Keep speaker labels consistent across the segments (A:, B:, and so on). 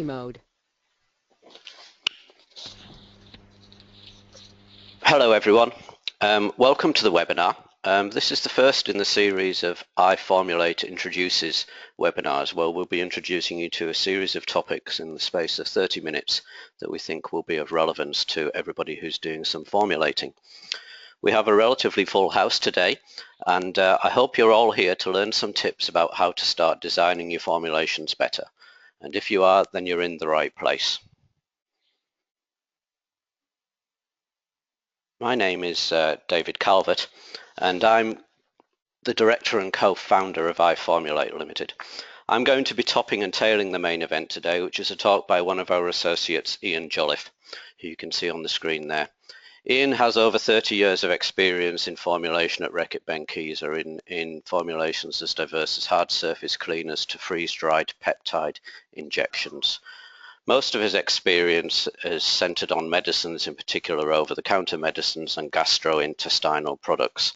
A: mode.
B: Hello everyone, welcome to the webinar. This is the first in the series of iFormulate Introduces webinars, where we'll be introducing you to a series of topics in the space of 30 minutes that we think will be of relevance to everybody who's doing some formulating. We have a relatively full house today, and I hope you're all here to learn some tips about how to start designing your formulations better. And if you are, then you're in the right place. My name is David Calvert, and I'm the director and co-founder of iFormulate Limited. I'm going to be topping and tailing the main event today, which is a talk by one of our associates, Ian Jolliffe, who you can see on the screen there. Ian has over 30 years of experience in formulation at Reckitt Benckiser in formulations as diverse as hard surface cleaners to freeze-dried peptide injections. Most of his experience is centered on medicines, in particular over-the-counter medicines and gastrointestinal products.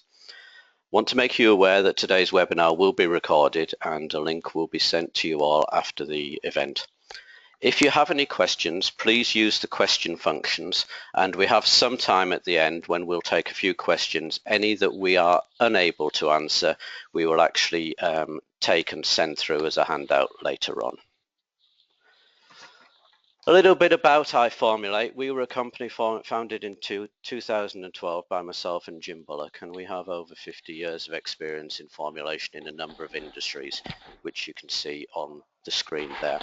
B: Want to make you aware that today's webinar will be recorded and a link will be sent to you all after the event. If you have any questions, please use the question functions, and we have some time at the end when we'll take a few questions. Any that we are unable to answer, we will actually take and send through as a handout later on. A little bit about iFormulate. We were a company founded in 2012 by myself and Jim Bullock, and we have over 50 years of experience in formulation in a number of industries, which you can see on the screen there.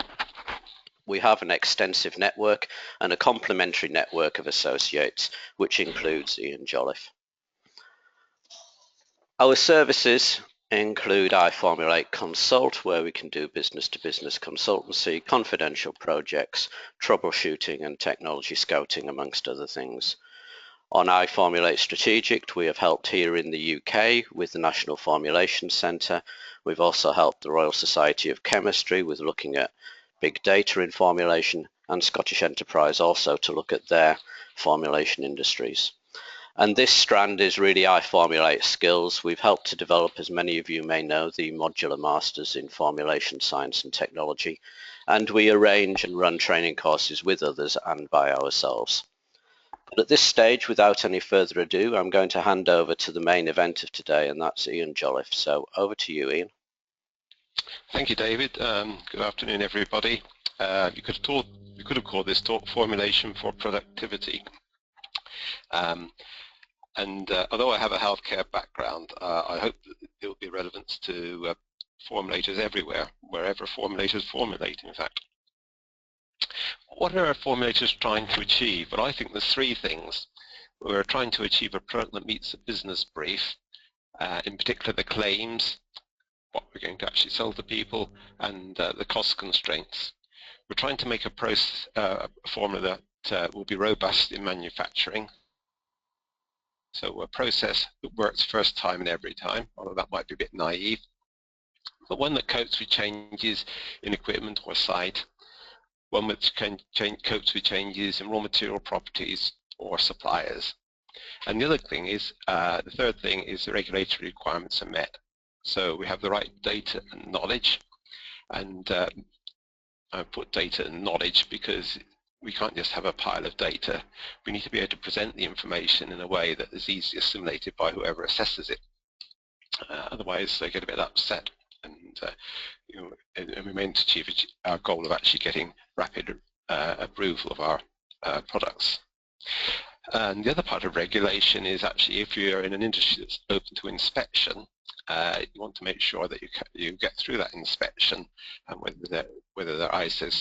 B: We have an extensive network and a complementary network of associates, which includes Ian Jolliffe. Our services include iFormulate Consult, where we can do business-to-business consultancy, confidential projects, troubleshooting and technology scouting, amongst other things. On iFormulate Strategic, we have helped here in the UK with the National Formulation Centre. We've also helped the Royal Society of Chemistry with looking at big data in formulation, and Scottish Enterprise also to look at their formulation industries. And this strand is really iFormulate skills. We've helped to develop, as many of you may know, the Modular Masters in Formulation Science and Technology, and we arrange and run training courses with others and by ourselves. But at this stage, without any further ado, I'm going to hand over to the main event of today, and that's Ian Jolliffe. So over to you, Ian.
C: Thank you, David. Good afternoon, everybody. We could have called this talk Formulation for Productivity. Although I have a healthcare background, I hope that it will be relevant to formulators everywhere, wherever formulators formulate, in fact. What are our formulators trying to achieve? Well, I think there's three things. We're trying to achieve a product that meets the business brief, in particular the claims, what we're going to actually sell to people, and the cost constraints. We're trying to make a formula that will be robust in manufacturing. So a process that works first time and every time, although that might be a bit naive, but one that copes with changes in equipment or site, one which can copes with changes in raw material properties or suppliers. And the other thing is, the third thing is the regulatory requirements are met. So we have the right data and knowledge, and I put data and knowledge because we can't just have a pile of data. We need to be able to present the information in a way that is easily assimilated by whoever assesses it. Otherwise, they get a bit upset, and we may not achieve our goal of actually getting rapid approval of our products. And the other part of regulation is actually, if you're in an industry that's open to inspection, you want to make sure that you get through that inspection, and whether they're ISO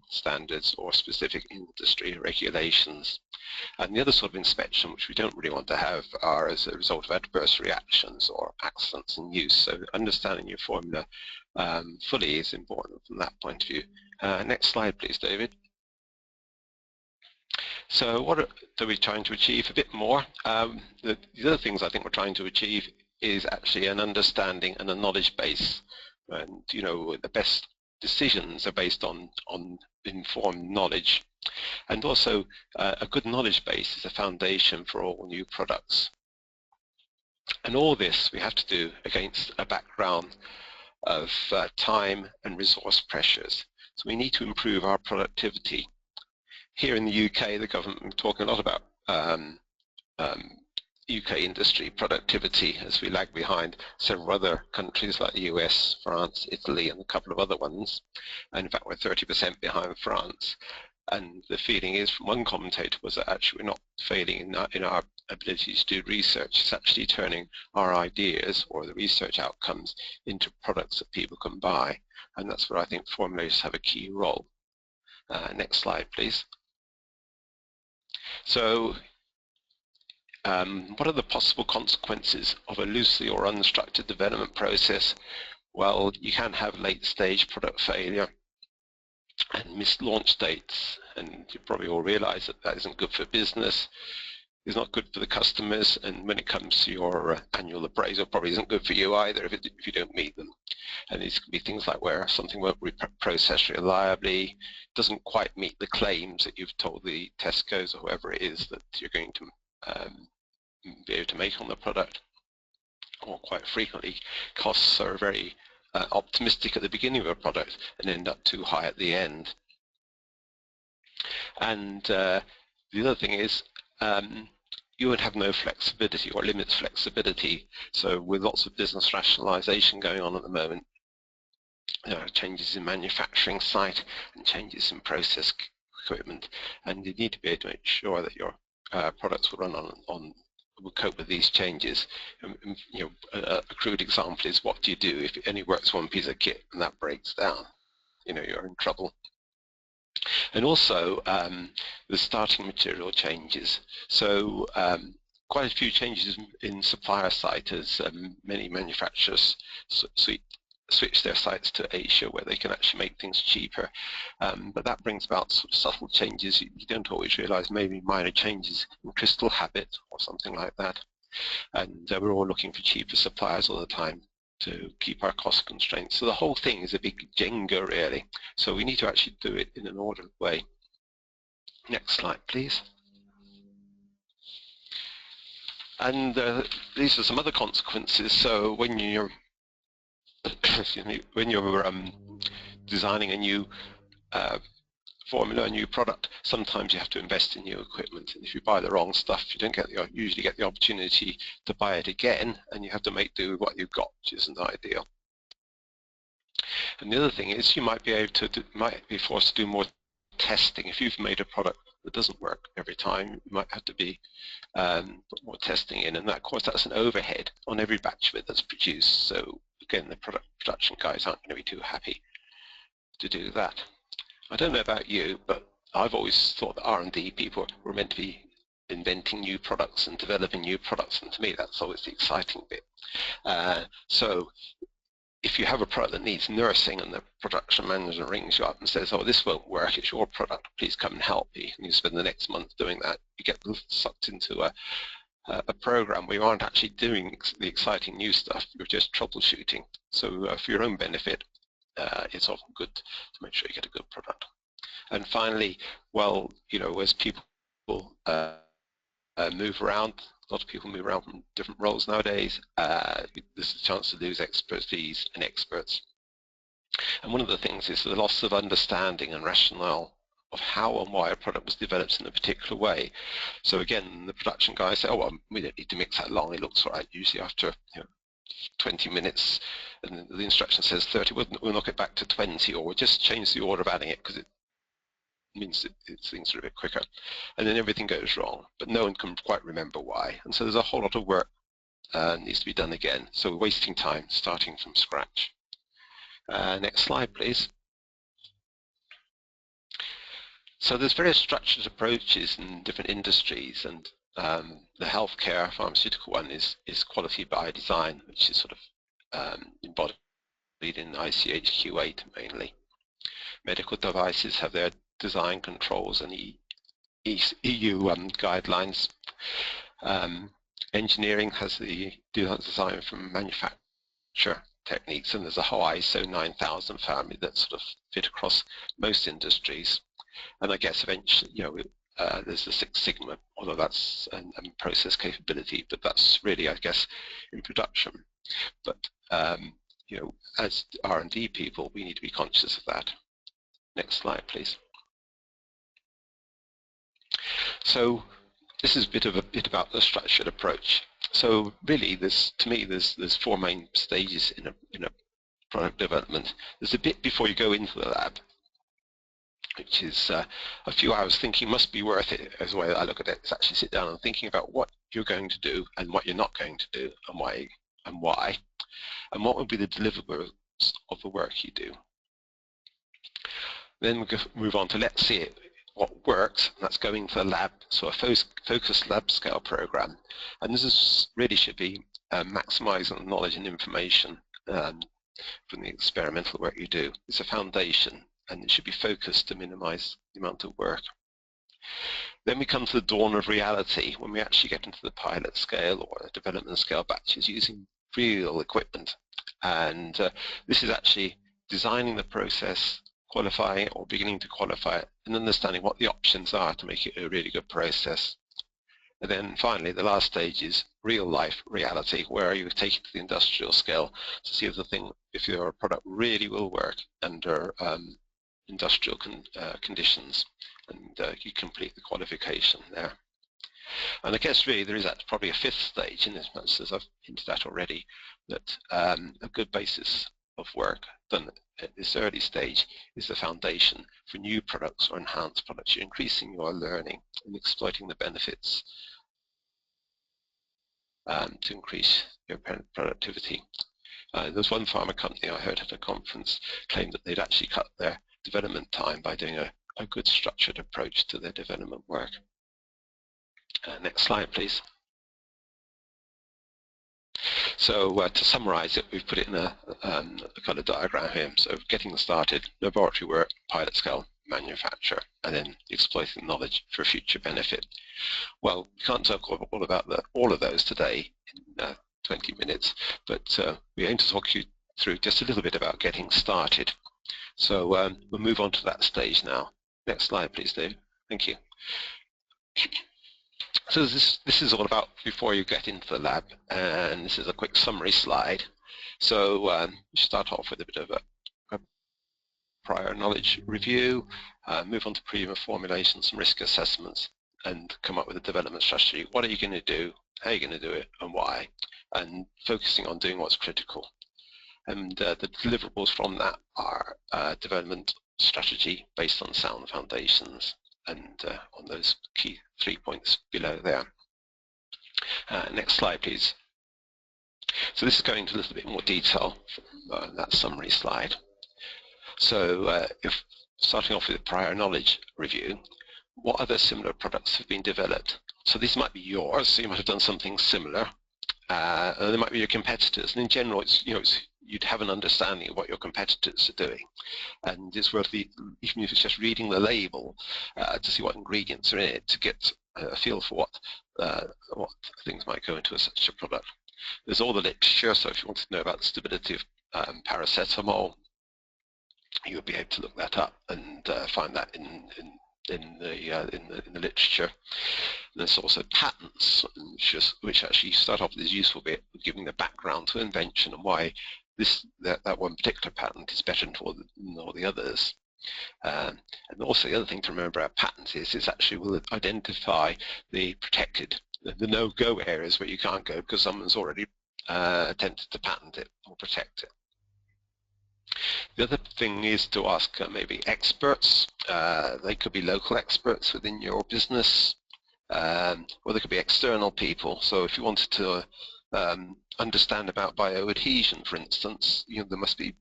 C: standards or specific industry regulations. And the other sort of inspection, which we don't really want to have, are as a result of adverse reactions or accidents in use. So understanding your formula fully is important from that point of view. Next slide, please, David. So what are we trying to achieve? A bit more. The other things I think we're trying to achieve is actually an understanding and a knowledge base. And the best decisions are based on informed knowledge. And also a good knowledge base is a foundation for all new products. And all this we have to do against a background of time and resource pressures. So we need to improve our productivity. Here in the UK, the government is talking a lot about UK industry productivity as we lag behind several other countries like the US, France, Italy, and a couple of other ones. And in fact, we're 30% behind France. And the feeling is, from one commentator, was that actually we're not failing in our ability to do research. It's actually turning our ideas or the research outcomes into products that people can buy. And that's where I think formulators have a key role. Next slide, please. So what are the possible consequences of a loosely or unstructured development process? Well, you can have late-stage product failure and missed launch dates, and you probably all realize that that isn't good for business, is not good for the customers, and when it comes to your annual appraisal, probably isn't good for you either if you don't meet them. And these can be things like where something won't be processed reliably, doesn't quite meet the claims that you've told the Tesco's or whoever it is that you're going to be able to make on the product. Or quite frequently, costs are very optimistic at the beginning of a product and end up too high at the end. And the other thing is you would have no flexibility or limits flexibility. So with lots of business rationalization going on at the moment, there are changes in manufacturing site and changes in process equipment, and you need to be able to make sure that your products will run will cope with these changes. You know, a crude example is, what do you do if it only works one piece of kit and that breaks down? You know, you're in trouble. And also the starting material changes. So quite a few changes in supplier site as many manufacturers switch their sites to Asia, where they can actually make things cheaper. But that brings about sort of subtle changes you don't always realize, maybe minor changes in crystal habit or something like that. And we're all looking for cheaper suppliers all the time to keep our cost constraints. So the whole thing is a big Jenga, really. So we need to actually do it in an ordered way. Next slide, please. And these are some other consequences. So when you're excuse me, when you're designing a new formula, a new product, sometimes you have to invest in new equipment. And if you buy the wrong stuff, you don't usually get the opportunity to buy it again, and you have to make do with what you've got, which isn't ideal. And the other thing is, you might be forced to do more testing. If you've made a product that doesn't work every time, you might have to be put more testing in, and that, of course, that's an overhead on every batch of it that's produced. So again, the production guys aren't going to be too happy to do that. I don't know about you, but I've always thought that R&D people were meant to be inventing new products and developing new products, and to me that's always the exciting bit. So if you have a product that needs nursing and the production manager rings you up and says, oh, this won't work, it's your product, please come and help me, and you spend the next month doing that, you get sucked into a program where you aren't actually doing the exciting new stuff, you're just troubleshooting. So for your own benefit, it's often good to make sure you get a good product. And finally, well, you know, as people move around, a lot of people move around from different roles nowadays, there's a chance to lose expertise and experts. And one of the things is the loss of understanding and rationale of how and why a product was developed in a particular way. So again, the production guys say, oh, well, we don't need to mix that long, it looks all right. Usually after 20 minutes, and the instruction says 30, we'll knock it back to 20, or we'll just change the order of adding it because it means things are a bit quicker. And then everything goes wrong, but no one can quite remember why. And so there's a whole lot of work needs to be done again. So we're wasting time starting from scratch. Next slide, please. So there's various structured approaches in different industries, and the healthcare pharmaceutical one is quality by design, which is sort of embodied in ICH Q8 mainly. Medical devices have their design controls and EU guidelines. Engineering has the design from manufacture techniques, and there's a whole ISO 9000 family that sort of fit across most industries. And I guess eventually, you know, there's the Six Sigma, although that's a process capability, but that's really, I guess, in production. But you know, as R&D people, we need to be conscious of that. Next slide, please. So this is a bit about the structured approach. So really, to me, there's four main stages in a product development. There's a bit before you go into the lab, which is a few hours thinking must be worth it, as the way that I look at it. Is actually sit down and thinking about what you're going to do and what you're not going to do, and why, and what would be the deliverables of the work you do. Then we move on to let's see what works, and that's going to the lab, so a focused lab scale program. And this really should be maximizing knowledge and information from the experimental work you do. It's a foundation, and it should be focused to minimize the amount of work. Then we come to the dawn of reality, when we actually get into the pilot scale or development scale batches using real equipment. And this is actually designing the process, qualifying it or beginning to qualify it, and understanding what the options are to make it a really good process. And then finally, the last stage is real life reality, where you take it to the industrial scale to see if your product really will work under industrial conditions, and you complete the qualification there. And I guess really there is probably a fifth stage, in as much as I've hinted at already, that a good basis of work done at this early stage is the foundation for new products or enhanced products. You're increasing your learning and exploiting the benefits to increase your productivity. There's one pharma company I heard at a conference claim that they'd actually cut their development time by doing a good structured approach to their development work. Next slide, please. So to summarize it, we've put it in a kind of diagram here. So getting started, laboratory work, pilot scale, manufacture, and then exploiting knowledge for future benefit. Well, we can't talk all about all of those today in 20 minutes, but we aim to talk you through just a little bit about getting started. So we'll move on to that stage now. Next slide, please, Dave. Thank you. So this is all about before you get into the lab, and this is a quick summary slide. So we start off with a bit of a prior knowledge review, move on to pre-formulation, some risk assessments, and come up with a development strategy. What are you going to do, how are you going to do it, and why? And focusing on doing what's critical. And the deliverables from that are development strategy based on sound foundations, and on those key 3 points below there. Next slide, please. So this is going into a little bit more detail from that summary slide. So if starting off with a prior knowledge review, what other similar products have been developed? So these might be yours, so you might have done something similar. They might be your competitors, and in general, you'd have an understanding of what your competitors are doing, and it's worth even if it's just reading the label to see what ingredients are in it to get a feel for what things might go into such a product. There's all the literature, so if you want to know about the stability of paracetamol, you'll be able to look that up and find that in the literature. And there's also patents, which actually start off with this useful bit of giving the background to invention and why that one particular patent is better than all the others. And also the other thing to remember about patents is actually will identify the protected, the no-go areas where you can't go because someone's already attempted to patent it or protect it. The other thing is to ask maybe experts. They could be local experts within your business, or they could be external people. So if you wanted to understand about bioadhesion, for instance, there must be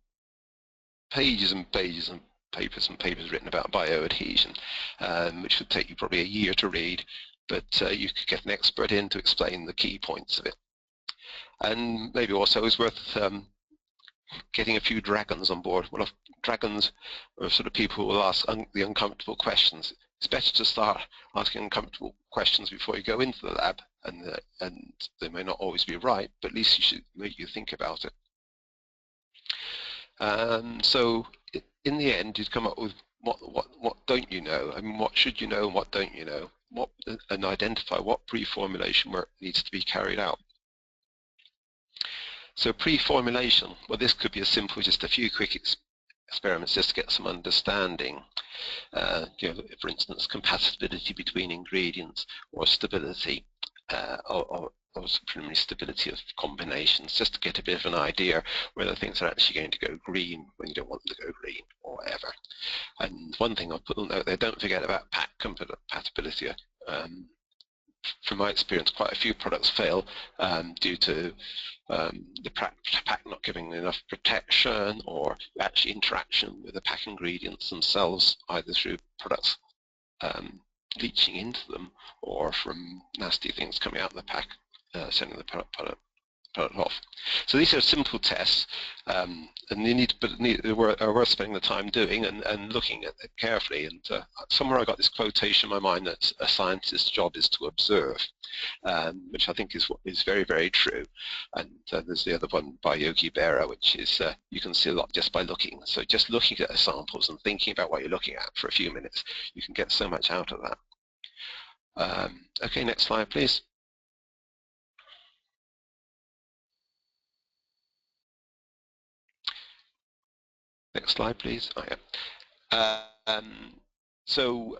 C: pages and pages and papers written about bioadhesion, which would take you probably a year to read, but you could get an expert in to explain the key points of it. And maybe also it's worth getting a few dragons on board. Well, dragons are sort of people who will ask the uncomfortable questions. It's better to start asking uncomfortable questions before you go into the lab, and they may not always be right, but at least you should make you think about it. So in the end, you'd come up with what don't you know? I mean, what should you know and what don't you know? And identify what pre-formulation work needs to be carried out. So pre-formulation, well, this could be as simple as just a few quick experiments just to get some understanding. For instance, compatibility between ingredients, or stability, or some preliminary stability of combinations, just to get a bit of an idea whether things are actually going to go green when you don't want them to go green, or whatever. And one thing I'll put a note there, don't forget about pack compatibility. From my experience, quite a few products fail due to the pack not giving enough protection, or actually interaction with the pack ingredients themselves, either through products leaching into them, or from nasty things coming out of the pack, sending the product off. So these are simple tests, and they are worth spending the time doing and looking at it carefully. And somewhere I got this quotation in my mind that a scientist's job is to observe, which I think is very, very true. And there's the other one by Yogi Berra, which is you can see a lot just by looking. So just looking at the samples and thinking about what you're looking at for a few minutes, you can get so much out of that. Okay, next slide, please. Next slide, please. Oh, yeah. So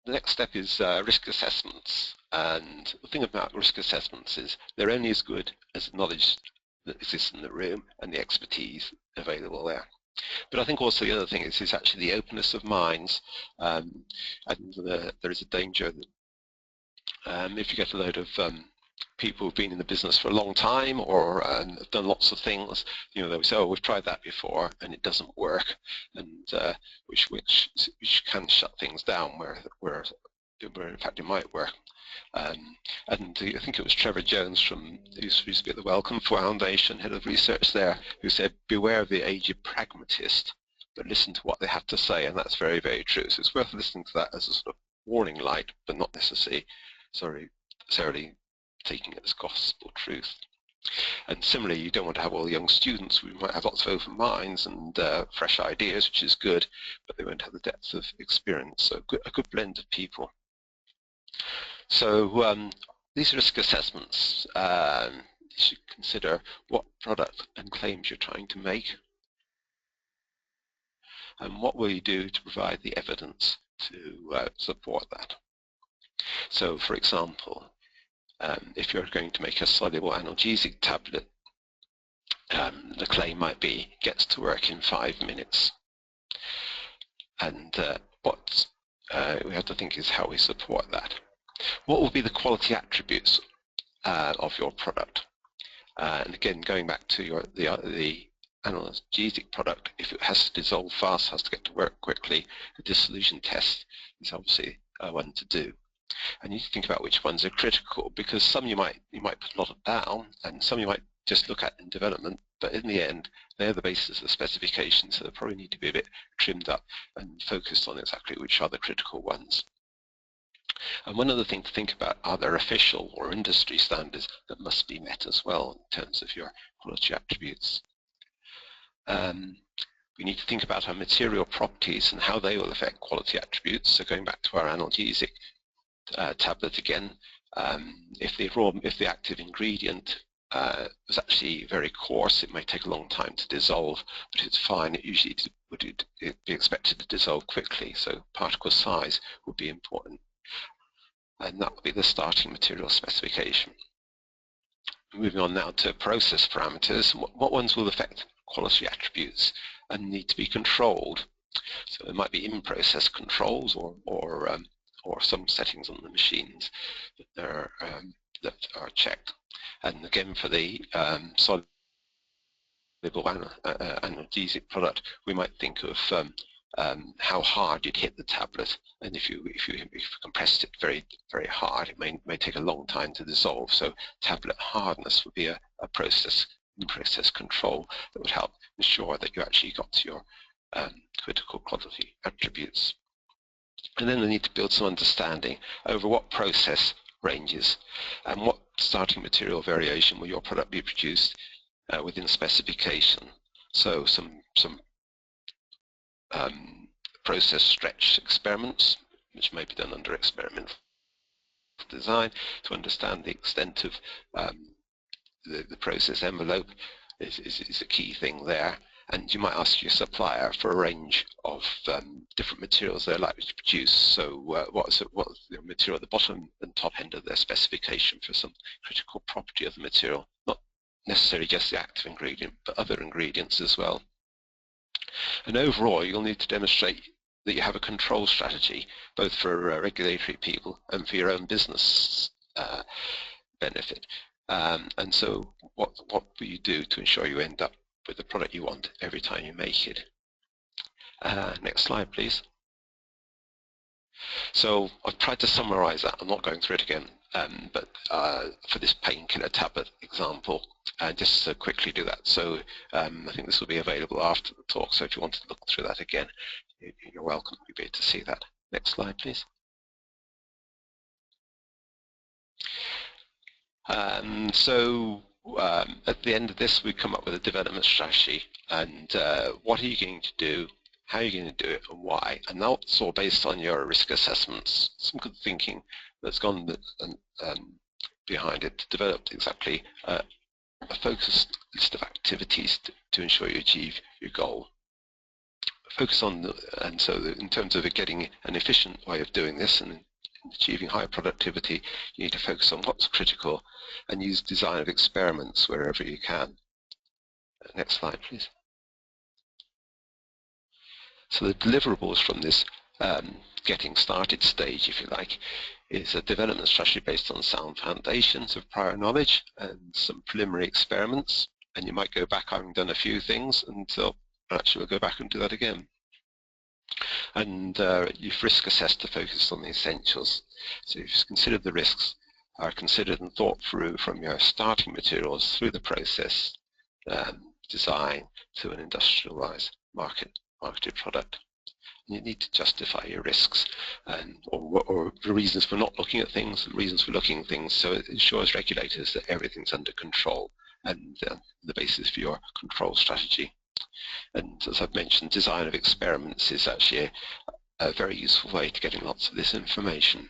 C: the next step is risk assessments. And the thing about risk assessments is they're only as good as the knowledge that exists in the room and the expertise available there. But I think also the other thing is actually the openness of minds. And there is a danger that if you get a load of people who've been in the business for a long time, or have done lots of things, they'll say, oh, we've tried that before and it doesn't work, and which can shut things down where in fact it might work. And I think it was Trevor Jones who used to be at the Wellcome Foundation, head of research there, who said, beware of the aged pragmatist, but listen to what they have to say. And that's very, very true. So it's worth listening to that as a sort of warning light, but not necessarily taking it as gospel truth. And similarly, you don't want to have all the young students who might have lots of open minds and fresh ideas, which is good, but they won't have the depth of experience. So a good blend of people. So these risk assessments, you should consider what product and claims you're trying to make, and what will you do to provide the evidence to support that. So, for example, if you're going to make a soluble analgesic tablet, the claim might be gets to work in 5 minutes. And what we have to think is how we support that. What will be the quality attributes of your product? And again, going back to the analgesic product, if it has to dissolve fast, has to get to work quickly, the dissolution test is obviously one to do. And you need to think about which ones are critical, because some you might put a lot down, and some you might just look at in development, but in the end they're the basis of the specification, so they probably need to be a bit trimmed up and focused on exactly which are the critical ones. And one other thing to think about, are there official or industry standards that must be met as well in terms of your quality attributes? We need to think about our material properties and how they will affect quality attributes. So going back to our analgesic tablet again, if the active ingredient was actually very coarse, it may take a long time to dissolve, but it's fine. It usually would be expected to dissolve quickly, so particle size would be important. And that would be the starting material specification. Moving on now to process parameters. What ones will affect quality attributes and need to be controlled? So there might be in-process controls or some settings on the machines that are checked. And again, for the soluble analgesic product, we might think of how hard you'd hit the tablet, and if you compressed it very, very hard, it may take a long time to dissolve. So tablet hardness would be a process control that would help ensure that you actually got to your critical quality attributes. And then they need to build some understanding over what process ranges and what starting material variation will your product be produced within specification. So some process stretch experiments, which may be done under experimental design, to understand the extent of the process envelope is a key thing there. And you might ask your supplier for a range of different materials they're likely to produce. So what's the material at the bottom and top end of their specification for some critical property of the material, not necessarily just the active ingredient, but other ingredients as well. And overall, you'll need to demonstrate that you have a control strategy, both for regulatory people and for your own business benefit. And so what will you do to ensure you end up with the product you want every time you make it? Next slide, please. So I've tried to summarize that. I'm not going through it again, but for this painkiller tablet example, just to quickly do that. So I think this will be available after the talk, so if you want to look through that again, you're welcome to be able to see that. Next slide, please. So at the end of this, we come up with a development strategy, and what are you going to do, how are you going to do it, and why? And that's all based on your risk assessments, some good thinking that's gone behind it to develop exactly a focused list of activities to ensure you achieve your goal. Focus on, and so in terms of getting an efficient way of doing this and achieving high productivity, you need to focus on what's critical and use design of experiments wherever you can. Next slide, please. So the deliverables from this getting started stage, if you like, is a development strategy based on sound foundations of prior knowledge and some preliminary experiments. And you might go back having done a few things, and so actually we'll go back and do that again. And you've risk assessed to focus on the essentials. So you've considered the risks are considered and thought through from your starting materials through the process, design to an industrialized marketed product. And you need to justify your risks and or the reasons for not looking at things, the reasons for looking at things, so it ensures regulators that everything's under control and the basis for your control strategy. And as I've mentioned, design of experiments is actually a very useful way to getting lots of this information.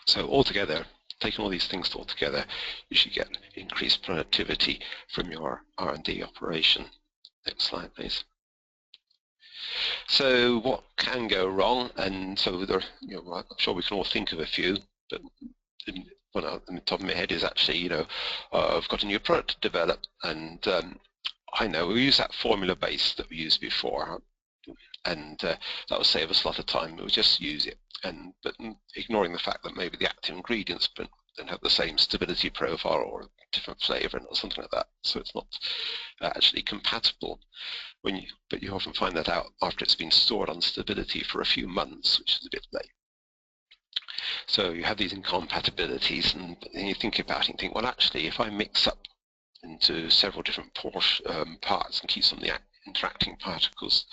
C: So altogether, taking all these things all together, you should get increased productivity from your R&D operation. Next slide, please. So what can go wrong? And so there, I'm sure we can all think of a few, but one on the top of my head is actually, I've got a new product to develop, and I know we use that formula base that we used before, and that will save us a lot of time. We'll just use it, but ignoring the fact that maybe the active ingredients don't have the same stability profile or a different flavor or something like that, so it's not actually compatible. But you often find that out after it's been stored on stability for a few months, which is a bit late. So you have these incompatibilities, and then you think about it and think, well, actually, if I mix up into several different parts and keep some of the interacting particles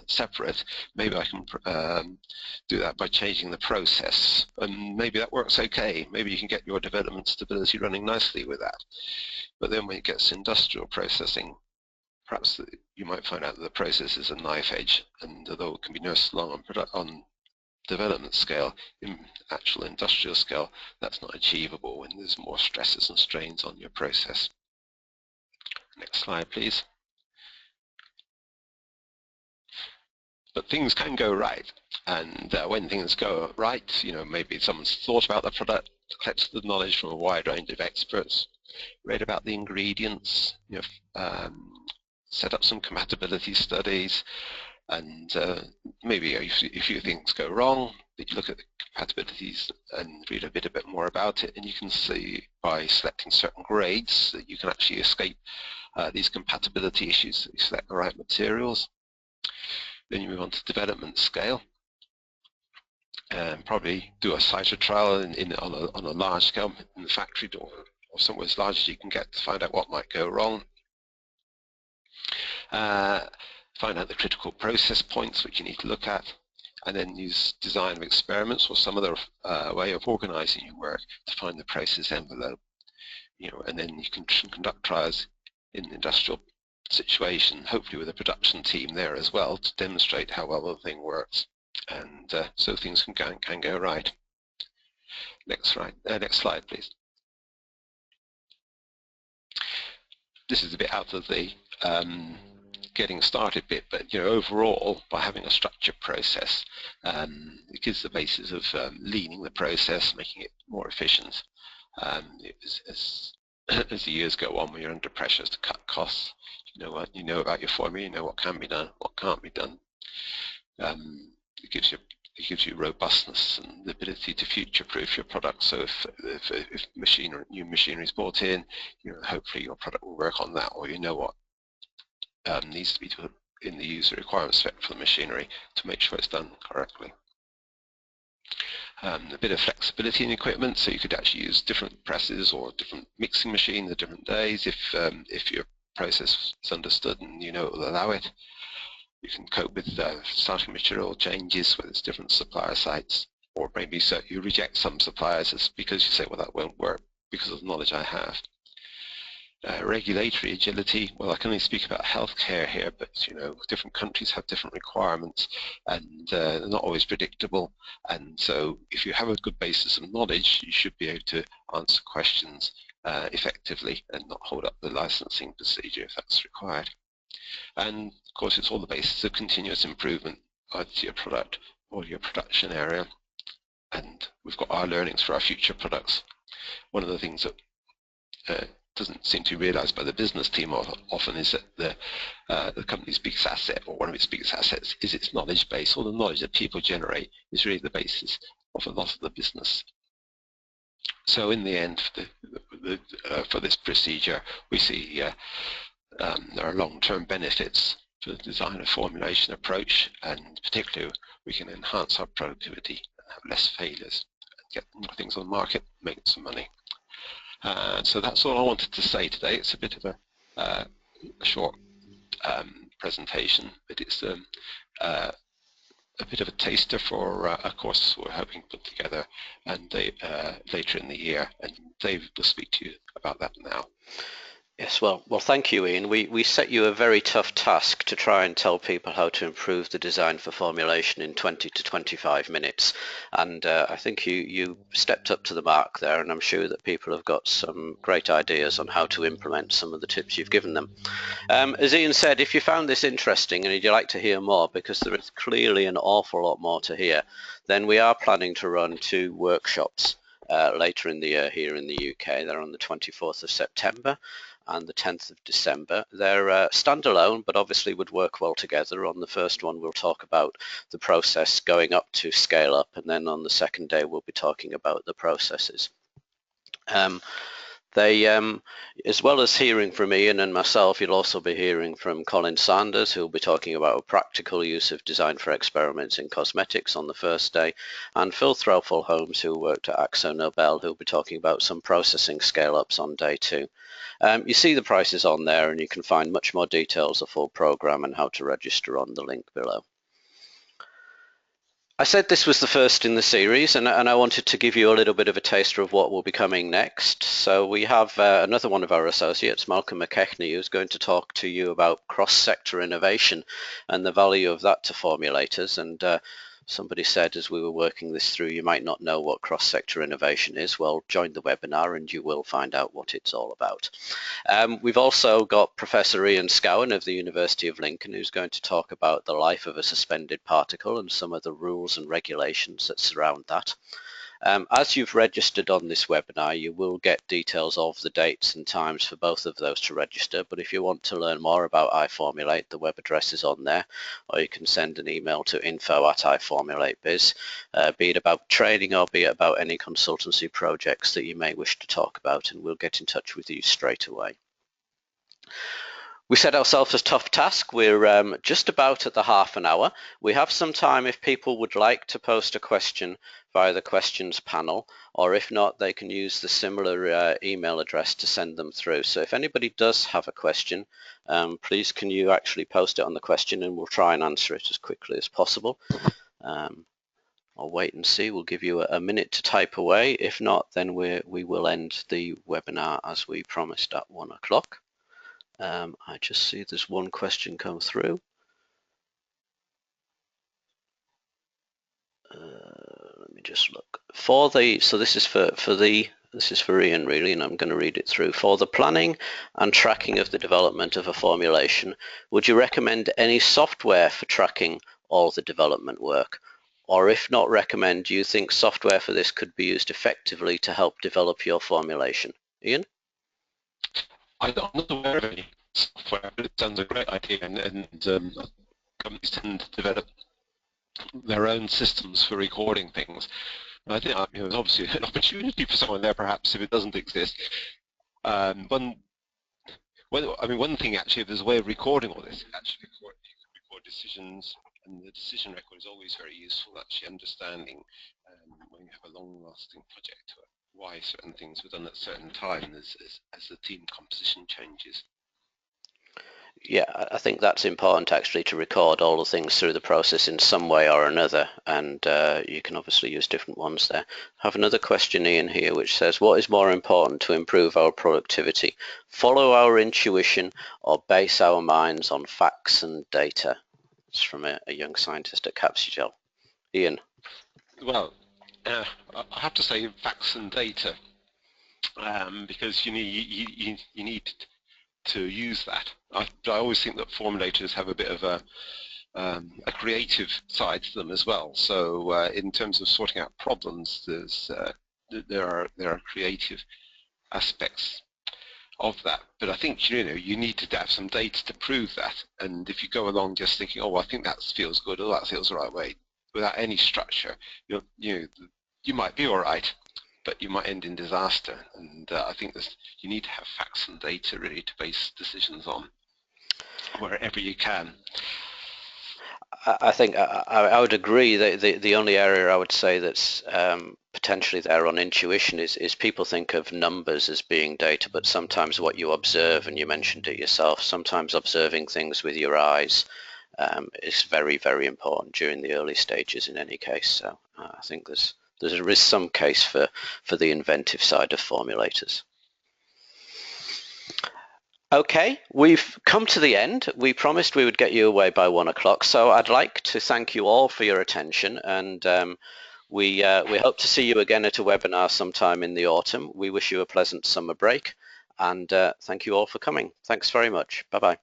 C: separate, maybe I can do that by changing the process, and maybe that works okay. Maybe you can get your development stability running nicely with that. But then when it gets to industrial processing, perhaps you might find out that the process is a knife edge, and although it can be nursed along on development scale, in actual industrial scale, that's not achievable when there's more stresses and strains on your process. Next slide, please. But things can go right, and when things go right, maybe someone's thought about the product, collected the knowledge from a wide range of experts, read about the ingredients, set up some compatibility studies, and maybe a few things go wrong, but you look at the compatibilities and read a bit more about it, and you can see by selecting certain grades that you can actually escape these compatibility issues. You select the right materials, then you move on to development scale, and probably do a cyto trial on a large scale in the factory or somewhere as large as you can get to find out what might go wrong. Find out the critical process points which you need to look at, and then use design of experiments or some other way of organizing your work to find the process envelope. And then you can conduct trials in an industrial situation, hopefully with a production team there as well, to demonstrate how well the thing works, and so things can go right. Next slide, please. This is a bit out of the getting started bit, but overall, by having a structured process, it gives the basis of leaning the process, making it more efficient. As the years go on, when you're under pressure to cut costs, you know about your formula, you know what can be done, what can't be done. It gives you robustness and the ability to future-proof your product. So if new machinery is brought in, hopefully your product will work on that, or you know what needs to be put in the user requirement spec for the machinery to make sure it's done correctly. A bit of flexibility in equipment, so you could actually use different presses or different mixing machines at different days if your process is understood and it will allow it. You can cope with starting material changes, whether it's different supplier sites, or maybe so you reject some suppliers because you say, well, that won't work because of the knowledge I have. Regulatory agility, well, I can only speak about healthcare here, but different countries have different requirements and they're not always predictable. And so if you have a good basis of knowledge, you should be able to answer questions effectively and not hold up the licensing procedure if that's required. And of course, it's all the basis of continuous improvement either to your product or your production area. And we've got our learnings for our future products. One of the things that doesn't seem to be realized by the business team often is that the company's biggest asset, or one of its biggest assets, is its knowledge base. All the knowledge that people generate is really the basis of a lot of the business. So in the end, for this procedure, we see there are long-term benefits to the design and formulation approach, and particularly we can enhance our productivity and have less failures, get things on the market, make some money. So that's all I wanted to say today. It's a bit of a short presentation, but it's a bit of a taster for a course we're hoping to put together and later in the year, and Dave will speak to you about that now.
B: Yes, well, thank you, Ian. We set you a very tough task to try and tell people how to improve the design for formulation in 20 to 25 minutes. And I think you stepped up to the mark there, and I'm sure that people have got some great ideas on how to implement some of the tips you've given them. As Ian said, if you found this interesting and you'd like to hear more, because there is clearly an awful lot more to hear, then we are planning to run 2 workshops later in the year here in the UK. They're on the 24th of September and the 10th of December. They're standalone, but obviously would work well together. On the first one, we'll talk about the process going up to scale up, and then on the second day, we'll be talking about the processes. As well as hearing from Ian and myself, you'll also be hearing from Colin Sanders, who'll be talking about a practical use of design for experiments in cosmetics on the first day, and Phil Threlfall-Holmes, who worked at AkzoNobel, who'll be talking about some processing scale-ups on day 2. You see the prices on there, and you can find much more details, a full program and how to register on the link below. I said this was the first in the series, and I wanted to give you a little bit of a taster of what will be coming next. So we have another one of our associates, Malcolm McKechnie, who's going to talk to you about cross-sector innovation and the value of that to formulators. And somebody said as we were working this through, you might not know what cross-sector innovation is. Well, join the webinar and you will find out what it's all about. We've also got Professor Ian Scowen of the University of Lincoln, who's going to talk about the life of a suspended particle and some of the rules and regulations that surround that. As you've registered on this webinar, you will get details of the dates and times for both of those to register, but if you want to learn more about iFormulate, the web address is on there, or you can send an email to info@iFormulateBiz, be it about training or be it about any consultancy projects that you may wish to talk about, and we'll get in touch with you straight away. We set ourselves a tough task. We're just about at the half an hour. We have some time if people would like to post a question via the questions panel, or if not, they can use the similar email address to send them through. So if anybody does have a question, please can you actually post it on the question, and we'll try and answer it as quickly as possible. I'll wait and see. We'll give you a minute to type away. If not, then we will end the webinar as we promised at 1 o'clock. I just see there's one question come through. Let me just look. So this is for the this is for Ian really, and I'm going to read it through. For the planning and tracking of the development of a formulation, would you recommend any software for tracking all the development work? Or if not recommend, do you think software for this could be used effectively to help develop your formulation? Ian?
C: I'm not aware of any software, but it sounds a great idea, and companies tend to develop their own systems for recording things. And I think there's obviously an opportunity for someone there, perhaps, if it doesn't exist. One thing actually, if there's a way of recording all this, you can record decisions, and the decision record is always very useful, actually understanding when you have a long-lasting project why certain things were done at certain times as the team composition changes.
B: Yeah, I think that's important actually, to record all the things through the process in some way or another, and you can obviously use different ones there. I have another question, Ian, here, which says, what is more important to improve our productivity? Follow our intuition or base our minds on facts and data? It's from a young scientist at Capsugel. Ian?
C: Well, I have to say facts and data, because you need to use that. I always think that formulators have a bit of a creative side to them as well. So in terms of sorting out problems, there are creative aspects of that. But I think you need to have some data to prove that. And if you go along just thinking, oh, I think that feels good, or that feels the right way, without any structure, you might be all right, but you might end in disaster. And I think you need to have facts and data really to base decisions on wherever you can.
B: I think I would agree that the only area I would say that's potentially there on intuition is people think of numbers as being data, but sometimes what you observe, and you mentioned it yourself, sometimes observing things with your eyes is very, very important during the early stages in any case. So I think there is some case for the inventive side of formulators. Okay, we've come to the end. We promised we would get you away by 1 o'clock, so I'd like to thank you all for your attention, and we hope to see you again at a webinar sometime in the autumn. We wish you a pleasant summer break, and thank you all for coming. Thanks very much. Bye-bye.